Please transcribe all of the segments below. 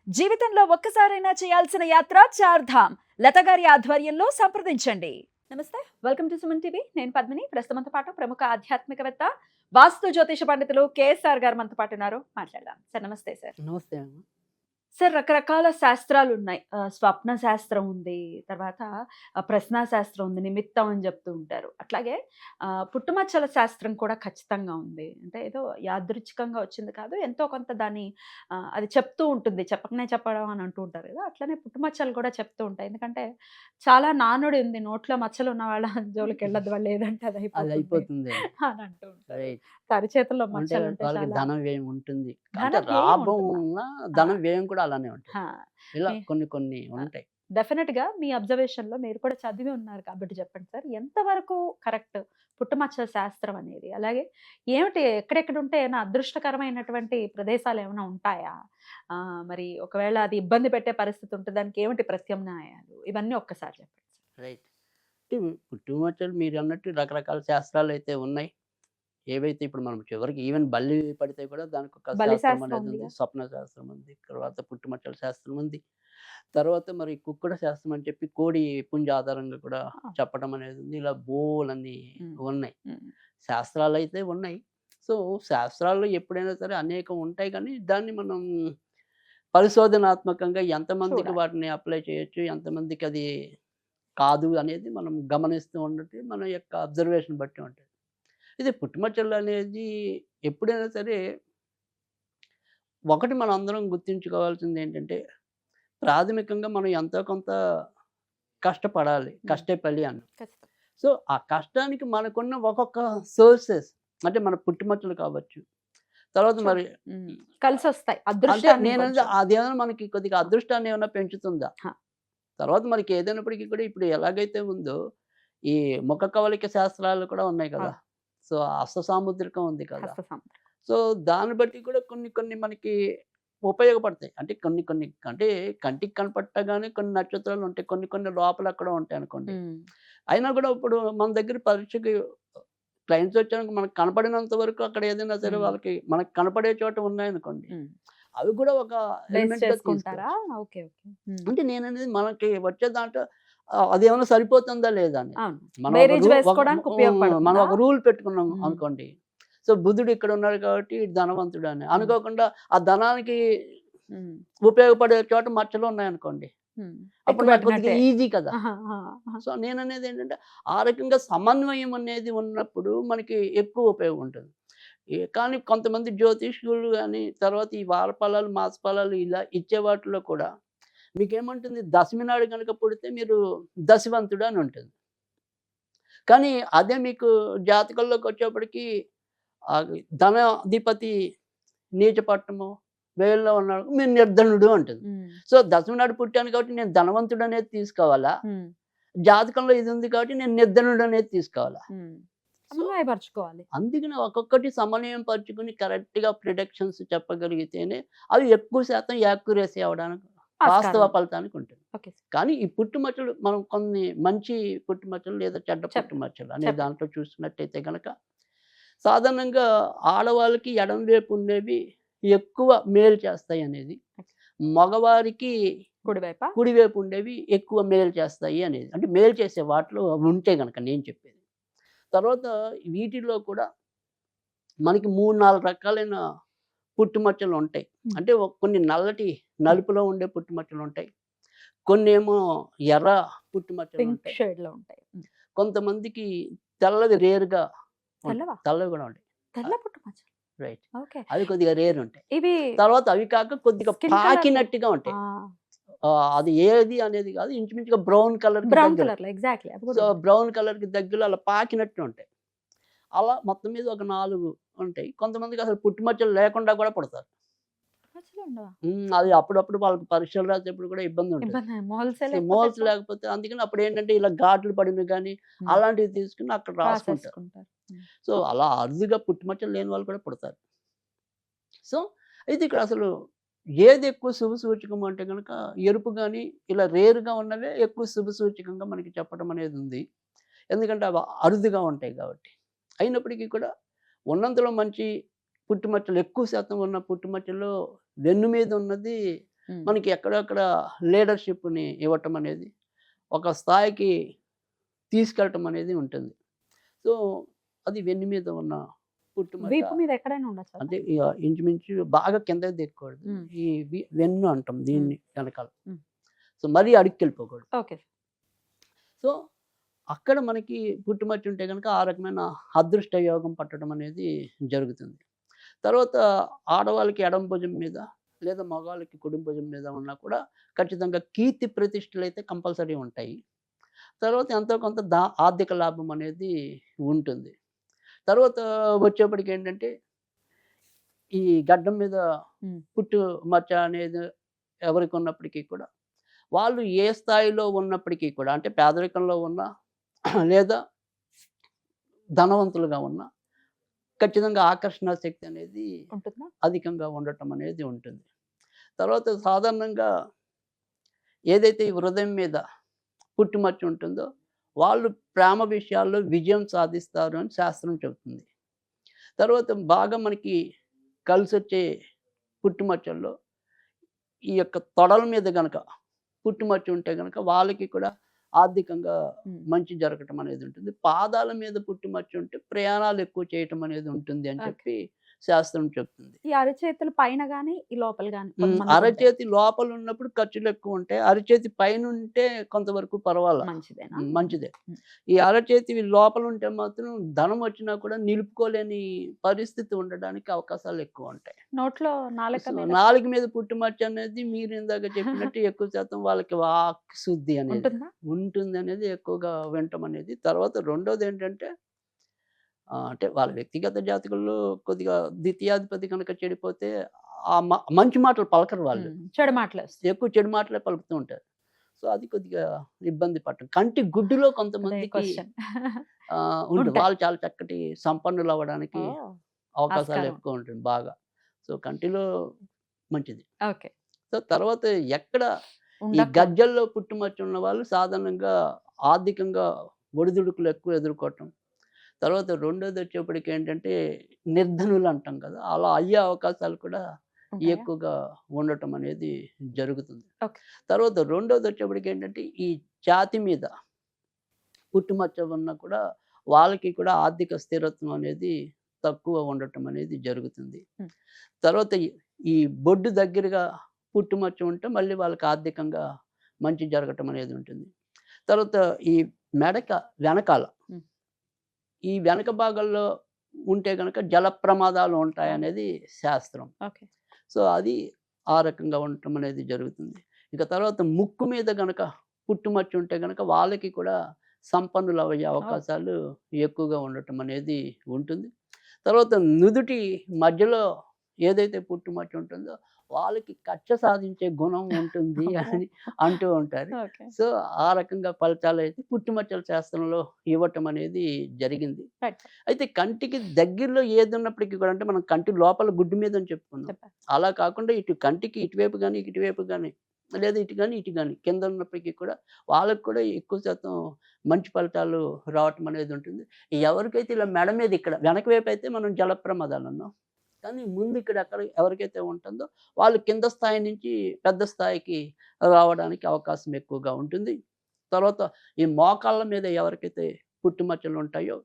జీవితంలో ఒక్కసారైనా చేయాల్సిన యాత్ర చార్ధామ్ లత గారి ఆధ్వర్యంలో సంప్రదించండి. నమస్తే, వెల్కమ్ టు సుమన్ టీవీ. నేను పద్మిని. ప్రస్తుతంతో పాటు ప్రముఖ ఆధ్యాత్మికవేత్త వాస్తు జ్యోతిష పండితులు కేఎస్ఆర్ గారు మనతో పాటు ఉన్నారు. మాట్లాడదాం సార్. నమస్తే సార్. నమస్తే. సార్, రకరకాల శాస్త్రాలు ఉన్నాయి. స్వప్న శాస్త్రం ఉంది, తర్వాత ప్రశ్నా శాస్త్రం ఉంది, నిమిత్తం అని చెప్తూ ఉంటారు. అట్లాగే పుట్టుమచ్చల శాస్త్రం కూడా ఖచ్చితంగా ఉంది. అంటే ఏదో యాదృచ్ఛికంగా వచ్చింది కాదు, ఎంతో కొంత దాన్ని అది చెప్తూ ఉంటుంది. చెప్పకనే చెప్పడం అని అంటూ ఉంటారు కదా, అట్లనే పుట్టుమచ్చలు కూడా చెప్తూ ఉంటాయి. ఎందుకంటే చాలా నానుడి ఉంది, నోట్లో మచ్చలు ఉన్న వాళ్ళ జోలికి వెళ్ళదు, వాళ్ళు ఏదంటే అది అయిపోతుంది అని అంటూ ఉంటారు. అరిచేతుల్లో మచ్చలు ఉంటే ధనం వ్యయం ఉంటుంది, ధన వ్యయం లాభం ఉంటుందా? ఉన్న ధనం వ్యయం కూడా అలానే ఉంటుంది. ఇలా మీ- కొన్ని ఉంటాయి. డెఫినెట్ గా మీ అబ్జర్వేషన్ లో మీరు కూడా చదివి ఉన్నారు కాబట్టి చెప్పండి సార్, ఎంతవరకు కరెక్ట్ పుట్టుమచ్చల శాస్త్రం అనేది? అలాగే ఏమిటి, ఎక్కడెక్కడ ఉంటే ఏమైనా అదృష్టకరమైనటువంటి ప్రదేశాలు ఏమైనా ఉంటాయా? మరి ఒకవేళ అది ఇబ్బంది పెట్టే పరిస్థితి ఉంటే దానికి ఏమిటి ప్రత్యామ్నాయాలు? ఇవన్నీ ఒక్కసారి చెప్పండి సార్. రైట్. పుట్టుమచ్చలు మీరు అన్నట్టు రకరకాల శాస్త్రాలు అయితే ఉన్నాయి. ఏవైతే ఇప్పుడు మనం చివరికి ఈవెన్ బల్లి పడితే కూడా దానికి ఒక బలి శాస్త్రం శాస్త్రం అనేది ఉంది, ఉందిగా. స్వప్న శాస్త్రం ఉంది, తర్వాత పుట్టుమచ్చల శాస్త్రం ఉంది, తర్వాత మరి కుక్కుడ శాస్త్రం అని చెప్పి కోడి పుంజ ఆధారంగా కూడా చెప్పడం అనేది ఉంది. ఇలా బోలన్నీ ఉన్నాయి. శాస్త్రాలు అయితే ఉన్నాయి. సో శాస్త్రాల్లో ఎప్పుడైనా సరే అనేకం ఉంటాయి, కానీ దాన్ని మనం పరిశోధనాత్మకంగా ఎంతమందికి చూడాలి. వాటిని అప్లై చేయొచ్చు, ఎంతమందికి అది కాదు అనేది మనం గమనిస్తూ ఉండటం మన యొక్క అబ్జర్వేషన్ బట్టి ఉంటుంది. ఇది పుట్టుమచ్చలు అనేది ఎప్పుడైనా సరే ఒకటి మనం అందరం గుర్తుంచుకోవాల్సింది ఏంటంటే, ప్రాథమికంగా మనం ఎంతో కొంత కష్టపడాలి. కష్టే ఫలి అన్న. ఖచ్చితంగా. సో ఆ కష్టానికి మనకున్న ఒక్కొక్క సోర్సెస్, అంటే మన పుట్టుమచ్చలు కావచ్చు, తర్వాత మరి కలిసి వస్తాయి అంటే అదృష్టాన్ని నేనంటే కొంచెం. అదేమైనా మనకి కొద్దిగా అదృష్టాన్ని ఏమైనా పెంచుతుందా? హ. తర్వాత మనకి ఏదైనప్పటికీ కూడా ఇప్పుడు ఎలాగైతే ఉందో ఈ ముఖ కవలిక శాస్త్రాలు కూడా ఉన్నాయి కదా. సో హస్త సాముద్రికం ఉంది కదా. హస్త సాముద్రికం. సో దాన్ని బట్టి కూడా కొన్ని మనకి ఉపయోగపడతాయి. అంటే కొన్ని అంటే కంటికి కనపట్టగానే కొన్ని నక్షత్రాలు ఉంటాయి, కొన్ని లోపల అక్కడ ఉంటాయి అనుకోండి. అయినా కూడా ఇప్పుడు మన దగ్గర పరీక్షకి క్లయింట్స్ వచ్చాక మనకు కనపడినంత వరకు అక్కడ ఏదైనా సరే వాళ్ళకి మనకు కనపడే చోట ఉన్నాయనుకోండి, అవి కూడా ఒక బేస్ ఎలిమెంట్ గా చేసుకుంటారా? తీసుకోవచ్చు. Okay, okay. అంటే నేననేది మనకి వచ్చే దాంట్లో అదేమైనా సరిపోతుందా లేదా అని. అవును. మనం బేరీజ్ వేసుకోవడానికి మనం ఉపయోగపడుతుందా? ఒక రూల్ పెట్టుకున్నాం మ్మ్. అనుకోండి. సో బుధుడు ఇక్కడ ఉన్నాడు కాబట్టి ఈడు ధనవంతుడు అని అనుకోకుండా ఆ ధనానికి ఉపయోగపడే చోట మచ్చలు ఉన్నాయనుకోండి, అప్పుడు నాకు కొద్దిగా ఈజీ కదా. సో నేననేది ఏంటంటే, ఆ రకంగా సమన్వయం అనేది ఉన్నప్పుడు మనకి ఎక్కువ ఉపయోగం ఉంటుంది. కానీ కొంతమంది జ్యోతిష్కులు కానీ, తర్వాత ఈ వార ఫలాలు, మాస ఫలాలు ఇలా ఇచ్చే వాటిలో కూడా మీకేమంటుంది, దశమి నాడు కనుక పుడితే మీరు దశవంతుడు అని ఉంటుంది. కానీ అదే మీకు జాతకంలోకి వచ్చేప్పటికి ధనాధిపతి నీచపట్టము వేల్లో ఉన్నాడు, మీరు నిర్ధనుడు అంటుంది. సో దశమి నాడు పుట్టాను కాబట్టి నేను ధనవంతుడు అనేది తీసుకోవాలా, జాతకంలో ఇది ఉంది కాబట్టి నేను నిర్ధనుడు అనేది తీసుకోవాలా? సమన్వయపరచుకోవాలి. అందుకని ఒక్కొక్కటి సమన్వయం పరుచుకుని కరెక్ట్గా ప్రిడిక్షన్స్ చెప్పగలిగితేనే అవి ఎక్కువ శాతం యాక్యురసీ అవడానికి, వాస్తవ ఫలితానికి ఉంటుంది. ఓకే. కానీ ఈ పుట్టుమచ్చలు మనం కొన్ని మంచి పుట్టుమచ్చలు లేదా చెడ్డ పుట్టుమచ్చలు అనే చెప్పండి. దాంట్లో చూసినట్టయితే కనుక, సాధారణంగా ఆడవాళ్ళకి ఎడం వైపు ఉండేవి ఎక్కువ మేలు చేస్తాయి అనేది, మగవారికి కుడివైపా? కుడివైపు ఉండేవి ఎక్కువ మేలు చేస్తాయి అనేది. అంటే మేలు చేసే వాటిలో అవి ఉంటే గనక నేను చెప్పేది. తర్వాత వీటిలో కూడా మనకి 3-4 రకాలైన పుట్టుమచ్చలు ఉంటాయి. అంటే కొన్ని నలుపులో ఉండే పుట్టుమచ్చలు ఉంటాయి, కొన్ని ఏమో ఎర్ర పుట్టుమచ్చలు పింక్ ఉంటాయి, షేడ్ లో ఉంటాయి. కొంతమందికి తెల్లవి రేరుగా తెల్లవా? తెల్లవి కూడా ఉంటాయి. తెల్ల పుట్టుమచ్చలు. రైట్. ఓకే. అవి కొద్దిగా రేరు ఉంటాయి. ఇవి తర్వాత అవి కాక కొద్దిగా skin colour లో- పాకినట్టుగా ఉంటాయి. అది ఏది అనేది కాదు, ఇంచుమించుగా బ్రౌన్ కలర్ బ్రౌన్ కలర్ లో ఎగ్జాక్ట్లీ. సో బ్రౌన్ కలర్ కి దగ్గరలో అలా పాకినట్టు ఉంటాయి. అలా మొత్తం మీద ఒక 4 ఉంటాయి. కొంతమందికి అసలు పుట్టుమచ్చలు లేకుండా కూడా పుడతారు. అది అప్పుడప్పుడు వాళ్ళకి పరీక్షలు రాసేప్పుడు కూడా ఇబ్బంది ఉంటుంది. మోల్స్ లేకపోతే అందుకని అప్పుడు ఏంటంటే ఇలా ఘాట్లు పడినవి కానీ అలాంటివి తీసుకుని అక్కడ రాసుకుంటారు. సో అలా అరుదుగా పుట్టుమచ్చలు లేని వాళ్ళు కూడా పుడతారు. సో అయితే ఇక్కడ అసలు ఏది ఎక్కువ శుభ సూచకం అంటే కనుక ఎరుపు కానీ ఇలా రేరుగా ఉన్నవే ఎక్కువ శుభ సూచకంగా మనకి చెప్పడం అనేది ఉంది. ఎందుకంటే అవి అరుదుగా ఉంటాయి కాబట్టి. అయినప్పటికీ కూడా ఉన్నంతలో మంచి పుట్టుమచ్చలు, ఎక్కువ శాతం ఉన్న పుట్టుమచ్చల్లో వెన్ను మీద ఉన్నది మనకి ఎక్కడెక్కడ లీడర్షిప్ని ఇవ్వటం అనేది, ఒక స్థాయికి తీసుకెళ్ళటం అనేది ఉంటుంది. సో అది వెన్ను మీద ఉన్న పుట్టుమచ్చ. వీపు మీద ఎక్కడైనా ఉండొచ్చా సార్? అంటే ఇక ఇంచుమించు బాగా కిందకి దిగకూడదు. ఈ వెన్ను అంటాం దీన్ని వెనకాల. సో మరీ అడుక్కి వెళ్ళిపోకూడదు. ఓకే. సో అక్కడ మనకి పుట్టుమచ్చ ఉంటే కనుక ఆ రకమైన అదృష్ట యోగం పట్టడం అనేది జరుగుతుంది. తర్వాత ఆడవాళ్ళకి ఎడమ భుజం మీద లేదా మగవాళ్ళకి కుడి భుజం మీద ఉన్నా కూడా ఖచ్చితంగా కీర్తి ప్రతిష్టలు అయితే కంపల్సరీ ఉంటాయి. తర్వాత ఎంతో కొంత ఆర్థిక లాభం అనేది ఉంటుంది. తర్వాత వచ్చేప్పటికి ఏంటంటే ఈ గడ్డం మీద పుట్టు మచ్చ అనేది ఎవరికి ఉన్నప్పటికీ కూడా వాళ్ళు ఏ స్థాయిలో ఉన్నప్పటికీ కూడా, అంటే పేదరికంలో ఉన్నా లేదా ధనవంతులుగా ఉన్నా ఖచ్చితంగా ఆకర్షణ శక్తి అనేది ఉంటుందా? అధికంగా ఉండటం అనేది ఉంటుంది. తర్వాత సాధారణంగా ఏదైతే ఈ హృదయం మీద పుట్టుమచ్చ ఉంటుందో వాళ్ళు ప్రేమ విషయాల్లో విజయం సాధిస్తారు అని శాస్త్రం చెబుతుంది. తర్వాత బాగా మనకి కలిసొచ్చే పుట్టుమచ్చల్లో ఈ యొక్క తొడల మీద గనక పుట్టుమచ్చ ఉంటే గనక వాళ్ళకి కూడా ఆర్థికంగా మంచి జరగటం అనేది ఉంటుంది. పాదాల మీద పుట్టుమచ్చ ఉంటే ప్రయాణాలు ఎక్కువ చేయటం అనేది ఉంటుంది అని చెప్పి శాస్త్రం చెప్తుంది. ఈ అరచేతుల పైన గాని, ఈ లోపల గాని అరచేతి లోపల ఉన్నప్పుడు ఖర్చులు ఎక్కువ ఉంటాయి. అరచేతి పైన ఉంటే కొంతవరకు పర్వాలా, మంచిదేనా? మంచిదే. ఈ అరచేతి లోపల ఉంటే మాత్రం ధనం వచ్చినా కూడా నిలుపుకోలేని పరిస్థితి ఉండడానికి అవకాశాలు ఎక్కువ ఉంటాయి. నోట్లో నాలుక మీద పుట్టుమచ్చ అనేది మీరు ఇందాక చెప్పినట్టు ఎక్కువ శాతం వాళ్ళకి వాక్ శుద్ధి అనేది ఉంటుంది అనేది ఎక్కువగా వినటం అనేది. తర్వాత రెండోది ఏంటంటే అంటే వాళ్ళ వ్యక్తిగత జాతకుల్లో కొద్దిగా ద్వితీయాధిపతి కనుక చెడిపోతే మంచి మాటలు పలకరు వాళ్ళు. చెడు మాటలు ఎక్కువ చెడు మాటలే పలుకుతూ ఉంటారు. సో అది కొద్దిగా ఇబ్బంది పట్టం. కంటి గుడ్డులో కొంతమందికి ఉంటుంది. వాళ్ళు చాలా చక్కటి సంపన్నులు అవ్వడానికి అవకాశాలు ఎక్కువ ఉంటుంది బాగా. సో కంటిలో మంచిది. ఓకే. సో తర్వాత ఎక్కడ ఈ గజ్జల్లో పుట్టుమచ్చ ఉన్న వాళ్ళు సాధారణంగా ఆర్థికంగా ఒడిదుడుకులు ఎక్కువ ఎదుర్కోవటం. తర్వాత రెండోది వచ్చేప్పటికి ఏంటంటే నిర్ధనులు అంటాం కదా, అలా అయ్యే అవకాశాలు కూడా ఎక్కువగా ఉండటం అనేది జరుగుతుంది. తర్వాత రెండోది వచ్చేప్పటికి ఏంటంటే ఈ ఛాతీ మీద పుట్టుమచ్చ ఉన్నా కూడా వాళ్ళకి కూడా ఆర్థిక స్థిరత్వం అనేది తక్కువ ఉండటం అనేది జరుగుతుంది. తర్వాత ఈ బొడ్డు దగ్గరగా పుట్టుమచ్చ ఉంటే మళ్ళీ వాళ్ళకి ఆర్థికంగా మంచి జరగటం అనేది ఉంటుంది. తర్వాత ఈ మెడక వెనకాల ఈ వెనక భాగంలో ఉంటే గనక జల ప్రమాదాలు ఉంటాయనేది శాస్త్రం. సో అది ఆ రకంగా ఉండటం అనేది జరుగుతుంది. ఇక తర్వాత ముక్కు మీద గనక పుట్టుమచ్చ ఉంటే గనక వాళ్ళకి కూడా సంపన్నులు అయ్యే అవకాశాలు ఎక్కువగా ఉండటం అనేది ఉంటుంది. తర్వాత నుదుటి మధ్యలో ఏదైతే పుట్టుమచ్చ ఉంటుందో వాళ్ళకి కక్ష సాధించే గుణం ఉంటుంది అని అంటూ ఉంటారు. సో ఆ రకంగా ఫలితాలు అయితే పుట్టుమచ్చల శాస్త్రంలో ఇవ్వటం అనేది జరిగింది. అయితే కంటికి దగ్గరలో ఏది ఉన్నప్పటికీ కూడా, అంటే మనం కంటి లోపల గుడ్డు మీద అని చెప్పుకున్నాం, అలా కాకుండా ఇటు కంటికి ఇటువైపు కానీ ఇటువైపు కానీ లేదా ఇటు కానీ ఇటు కానీ కింద ఉన్నప్పటికీ కూడా వాళ్ళకి కూడా ఎక్కువ శాతం మంచి ఫలితాలు రావటం అనేది ఉంటుంది. ఎవరికైతే ఇలా మెడ మీద ఇక్కడ వెనక వైపు అయితే మనం జల ప్రమాదాలు అన్నాం, కానీ ముందు ఇక్కడ ఎక్కడ ఎవరికైతే ఉంటుందో వాళ్ళు కింద స్థాయి నుంచి పెద్ద స్థాయికి రావడానికి అవకాశం ఎక్కువగా ఉంటుంది. తర్వాత ఈ మోకాళ్ళ మీద ఎవరికైతే పుట్టుమచ్చలు ఉంటాయో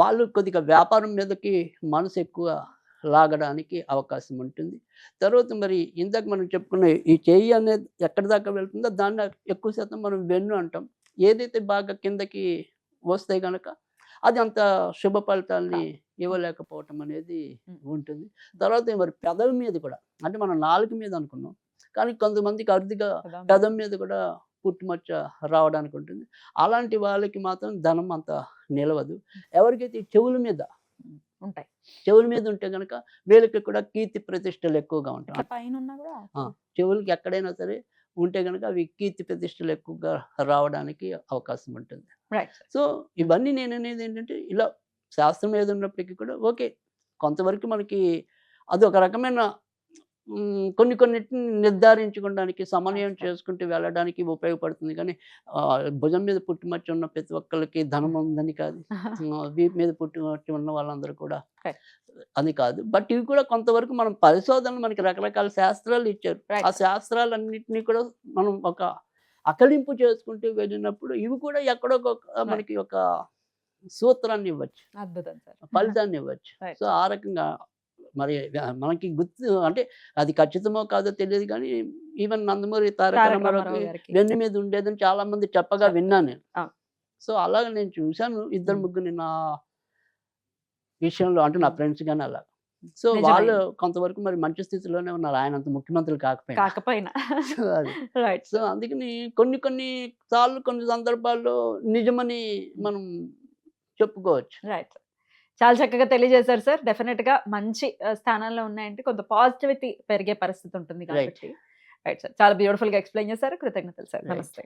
వాళ్ళు కొద్దిగా వ్యాపారం మీదకి మనసు ఎక్కువ లాగడానికి అవకాశం ఉంటుంది. తర్వాత మరి ఇందాక మనం చెప్పుకున్న ఈ చెయ్యి అనేది ఎక్కడి దాకా వెళ్తుందో దాన్ని ఎక్కువ శాతం మనం వెన్ను అంటాం. ఏదైతే బాగా కిందకి వస్తే కనుక అది అంత శుభ ఫలితాల్ని ఇవ్వలేకపోవటం అనేది ఉంటుంది. తర్వాత మరి పెదవి మీద కూడా, అంటే మనం నాలుక మీద అనుకున్నాం, కానీ కొంతమందికి అరుదుగా పెదవి మీద కూడా పుట్టుమచ్చ రావడానికి ఉంటుంది. అలాంటి వాళ్ళకి మాత్రం ధనం అంత నిలవదు. ఎవరికైతే చెవుల మీద ఉంటాయి, చెవుల మీద ఉంటే కనుక వీళ్ళకి కూడా కీర్తి ప్రతిష్టలు ఎక్కువగా ఉంటాయి. చెవులకి ఎక్కడైనా సరే ఉంటే కనుక అవి కీర్తి ప్రతిష్టలు ఎక్కువగా రావడానికి అవకాశం ఉంటుంది. సో ఇవన్నీ నేను అనేది ఏంటంటే ఇలా శాస్త్రం ఏది ఉన్నప్పటికీ కూడా ఓకే, కొంతవరకు మనకి అది ఒక రకమైన కొన్ని కొన్నిటిని నిర్ధారించుకోవడానికి, సమన్వయం వాస్తవం. చేసుకుంటూ వెళ్ళడానికి ఉపయోగపడుతుంది. కానీ భుజం మీద పుట్టుమచ్చ ఉన్న ప్రతి ఒక్కళ్ళకి ధనం ఉందని కాదు. వీపు మీద పుట్టుమచ్చ ఉన్న వాళ్ళందరూ కూడా Right. అని కాదు. బట్ ఇవి కూడా కొంతవరకు మనం పరిశోధనలు మనకి రకరకాల శాస్త్రాలు ఇచ్చారు. Right. ఆ శాస్త్రాలన్నిటిని కూడా మనం ఒక అకలింపు చేసుకుంటూ వెళ్ళినప్పుడు ఇవి కూడా ఎక్కడో ఒక మనకి ఒక సూత్రాన్ని ఇవ్వచ్చు, అద్భుతం సార్. ఫలితాన్ని ఇవ్వచ్చు. Right. సో ఆ రకంగా మరి మనకి గుర్తు అంటే అది ఖచ్చితమో కాదో తెలియదు కానీ ఈవెన్ నందమూరి తారక తారక రామారావుకి రామారావు గారికి వెన్ను మీద ఉండేదని చాలా మంది చెప్పగా విన్నాను నేను. ఆ. సో అలాగే నేను చూశాను ఇద్దరు ముగ్గురిని నా విషయంలో, అంటే నా ఫ్రెండ్స్ కానీ అలా. సో నిజమే. వాళ్ళు కొంతవరకు మరి మంచి స్థితిలోనే ఉన్నారు, ఆయన అంత ముఖ్యమంత్రులు కాకపోయినా. కాకపోయినా సో అది. రైట్. సో అందుకని కొన్ని సార్లు కొన్ని సందర్భాల్లో నిజమని మనం చెప్పుకోవచ్చు. రైట్. చాలా చక్కగా తెలియజేశారు సార్. డెఫినెట్ గా మంచి స్థానంలో ఉన్నాయంటే కొంత పాజిటివిటీ పెరిగే పరిస్థితి ఉంటుంది రైట్. కాబట్టి. Right sir. చాలా బ్యూటిఫుల్ గా ఎక్స్ప్లెయిన్ చేశారు. కృతజ్ఞతలు సార్. Right. నమస్తే.